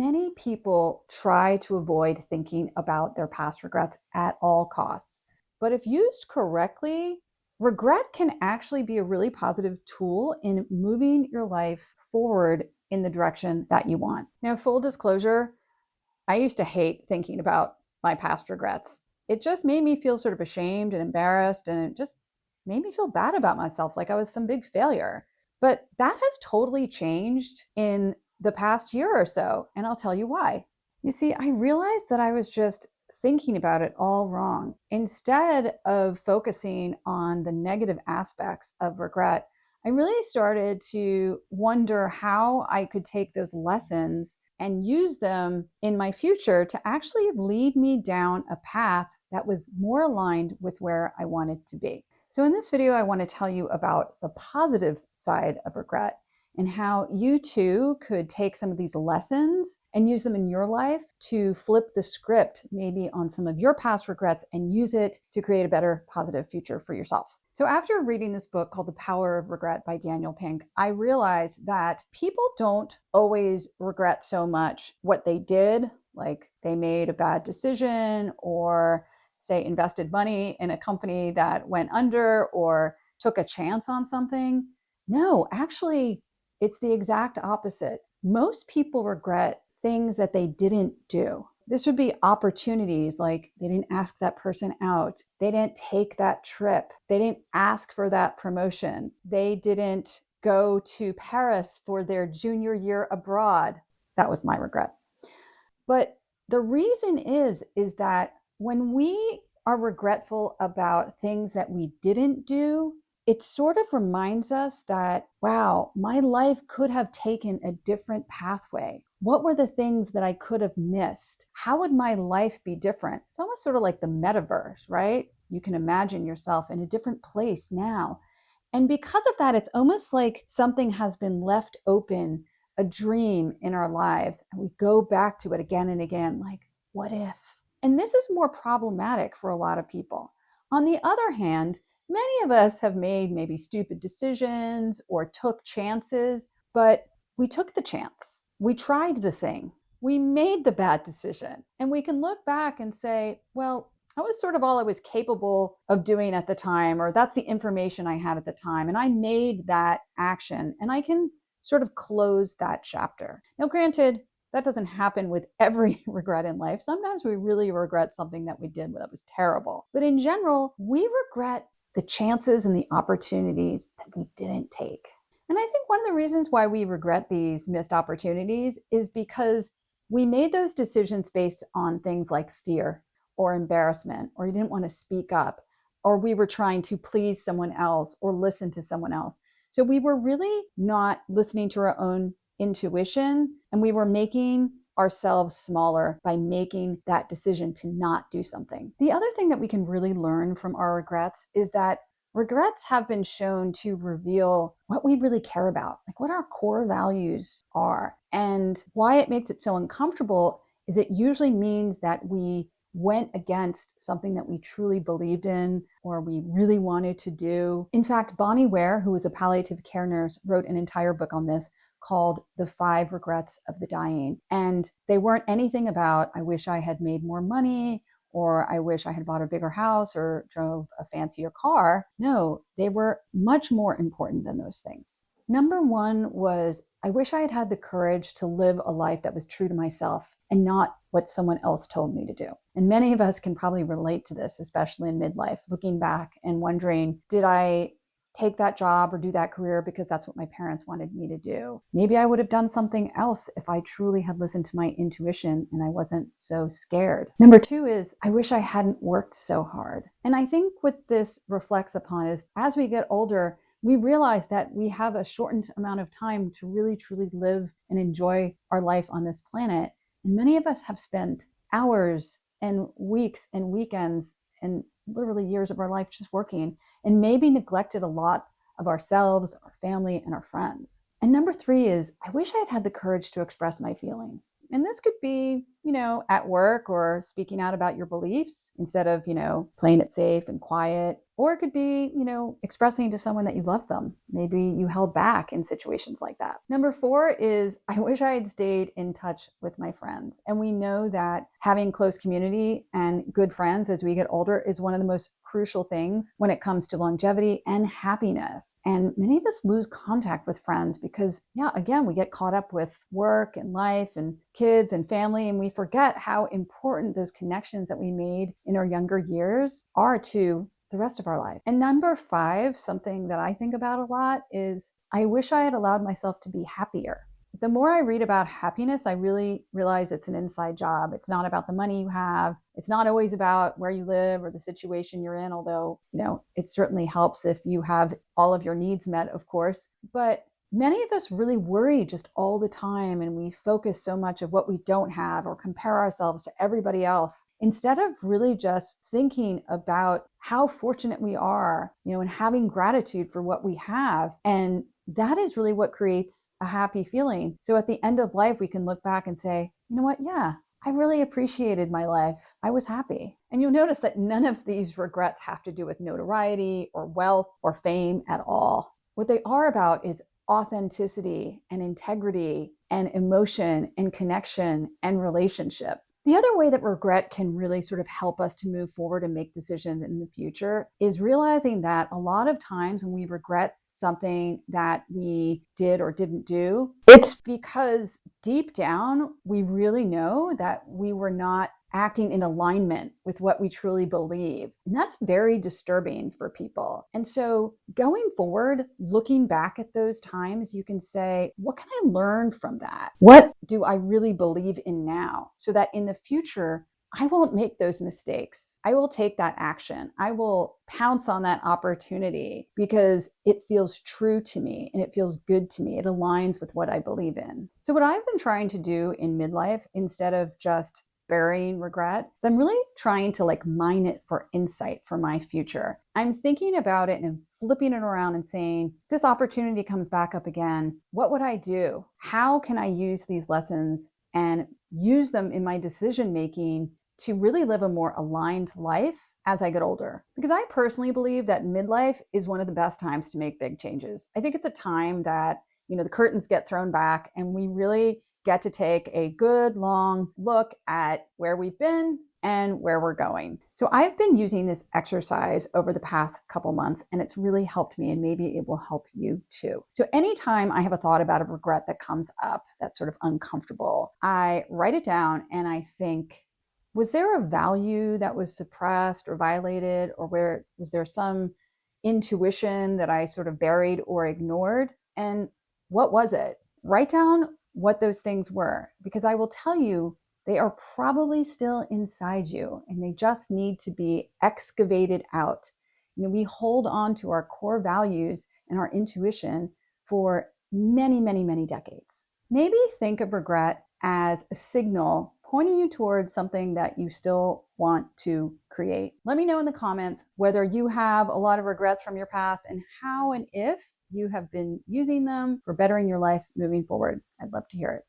Many people try to avoid thinking about their past regrets at all costs. But if used correctly, regret can actually be a really positive tool in moving your life forward in the direction that you want. Now, full disclosure, I used to hate thinking about my past regrets. It just made me feel sort of ashamed and embarrassed, and it just made me feel bad about myself, like I was some big failure. But that has totally changed in the past year or so, and I'll tell you why. You see, I realized that I was just thinking about it all wrong. Instead of focusing on the negative aspects of regret, I really started to wonder how I could take those lessons and use them in my future to actually lead me down a path that was more aligned with where I wanted to be. So in this video, I want to tell you about the positive side of regret and how you too could take some of these lessons and use them in your life to flip the script maybe on some of your past regrets and use it to create a better positive future for yourself. So after reading this book called The Power of Regret by Daniel Pink, I realized that people don't always regret so much what they did, like they made a bad decision or say invested money in a company that went under or took a chance on something. No, actually, it's the exact opposite. Most people regret things that they didn't do. This would be opportunities like they didn't ask that person out. They didn't take that trip. They didn't ask for that promotion. They didn't go to Paris for their junior year abroad. That was my regret. But the reason is that when we are regretful about things that we didn't do, it sort of reminds us that, wow, my life could have taken a different pathway. What were the things that I could have missed? How would my life be different? It's almost sort of like the metaverse, right? You can imagine yourself in a different place now. And because of that, it's almost like something has been left open, a dream in our lives, and we go back to it again and again, like, what if? And this is more problematic for a lot of people. On the other hand, many of us have made maybe stupid decisions or took chances, but we took the chance. We tried the thing. We made the bad decision. And we can look back and say, well, that was sort of all I was capable of doing at the time, or that's the information I had at the time. And I made that action, and I can sort of close that chapter. Now, granted, that doesn't happen with every regret in life. Sometimes we really regret something that we did that was terrible. But in general, we regret the chances and the opportunities that we didn't take. And I think one of the reasons why we regret these missed opportunities is because we made those decisions based on things like fear or embarrassment, or you didn't want to speak up, or we were trying to please someone else or listen to someone else. So we were really not listening to our own intuition, and we were making ourselves smaller by making that decision to not do something. The other thing that we can really learn from our regrets is that regrets have been shown to reveal what we really care about, like what our core values are. And why it makes it so uncomfortable is it usually means that we went against something that we truly believed in or we really wanted to do. In fact, Bonnie Ware, who was a palliative care nurse, wrote an entire book on this called The 5 Regrets of the Dying. And they weren't anything about, I wish I had made more money, or I wish I had bought a bigger house or drove a fancier car. No, they were much more important than those things. Number 1 was, I wish I had had the courage to live a life that was true to myself and not what someone else told me to do. And many of us can probably relate to this, especially in midlife, looking back and wondering, did I take that job or do that career because that's what my parents wanted me to do? Maybe I would have done something else if I truly had listened to my intuition and I wasn't so scared. Number 2 is, I wish I hadn't worked so hard. And I think what this reflects upon is, as we get older, we realize that we have a shortened amount of time to really, truly live and enjoy our life on this planet. And many of us have spent hours and weeks and weekends and literally years of our life just working, and maybe neglected a lot of ourselves, our family, and our friends. And number 3 is, I wish I had had the courage to express my feelings. And this could be, at work or speaking out about your beliefs instead of, playing it safe and quiet. Or it could be, expressing to someone that you love them. Maybe you held back in situations like that. Number 4 is, I wish I had stayed in touch with my friends. And we know that having close community and good friends as we get older is one of the most crucial things when it comes to longevity and happiness. And many of us lose contact with friends because, again, we get caught up with work and life and kids and family, and we forget how important those connections that we made in our younger years are to the rest of our life. And number 5, something that I think about a lot is, I wish I had allowed myself to be happier. The more I read about happiness, I really realize it's an inside job. It's not about the money you have. It's not always about where you live or the situation you're in, although, it certainly helps if you have all of your needs met, of course. But many of us really worry just all the time, and we focus so much of what we don't have or compare ourselves to everybody else instead of really just thinking about how fortunate we are, and having gratitude for what we have. And that is really what creates a happy feeling. So at the end of life, we can look back and say, you know what? Yeah, I really appreciated my life. I was happy. And you'll notice that none of these regrets have to do with notoriety or wealth or fame at all. What they are about is authenticity and integrity and emotion and connection and relationship. The other way that regret can really sort of help us to move forward and make decisions in the future is realizing that a lot of times when we regret something that we did or didn't do, it's because deep down we really know that we were not acting in alignment with what we truly believe. And that's very disturbing for people. And so going forward, looking back at those times, you can say, what can I learn from that? What do I really believe in now? So that in the future, I won't make those mistakes. I will take that action. I will pounce on that opportunity because it feels true to me and it feels good to me. It aligns with what I believe in. So what I've been trying to do in midlife, instead of just burying regret, is I'm really trying to mine it for insight for my future. I'm thinking about it and flipping it around and saying, this opportunity comes back up again. What would I do? How can I use these lessons and use them in my decision making to really live a more aligned life as I get older? Because I personally believe that midlife is one of the best times to make big changes. I think it's a time that, the curtains get thrown back and we really get to take a good long look at where we've been and where we're going. So I've been using this exercise over the past couple months, and it's really helped me, and maybe it will help you too. So anytime I have a thought about a regret that comes up that's sort of uncomfortable, I write it down and I think, was there a value that was suppressed or violated, or was there some intuition that I sort of buried or ignored? And what was it? Write down what those things were, because I will tell you, they are probably still inside you and they just need to be excavated out. We hold on to our core values and our intuition for many, many, many decades. Maybe think of regret as a signal pointing you towards something that you still want to create. Let me know in the comments whether you have a lot of regrets from your past and how and if you have been using them for bettering your life moving forward. I'd love to hear it.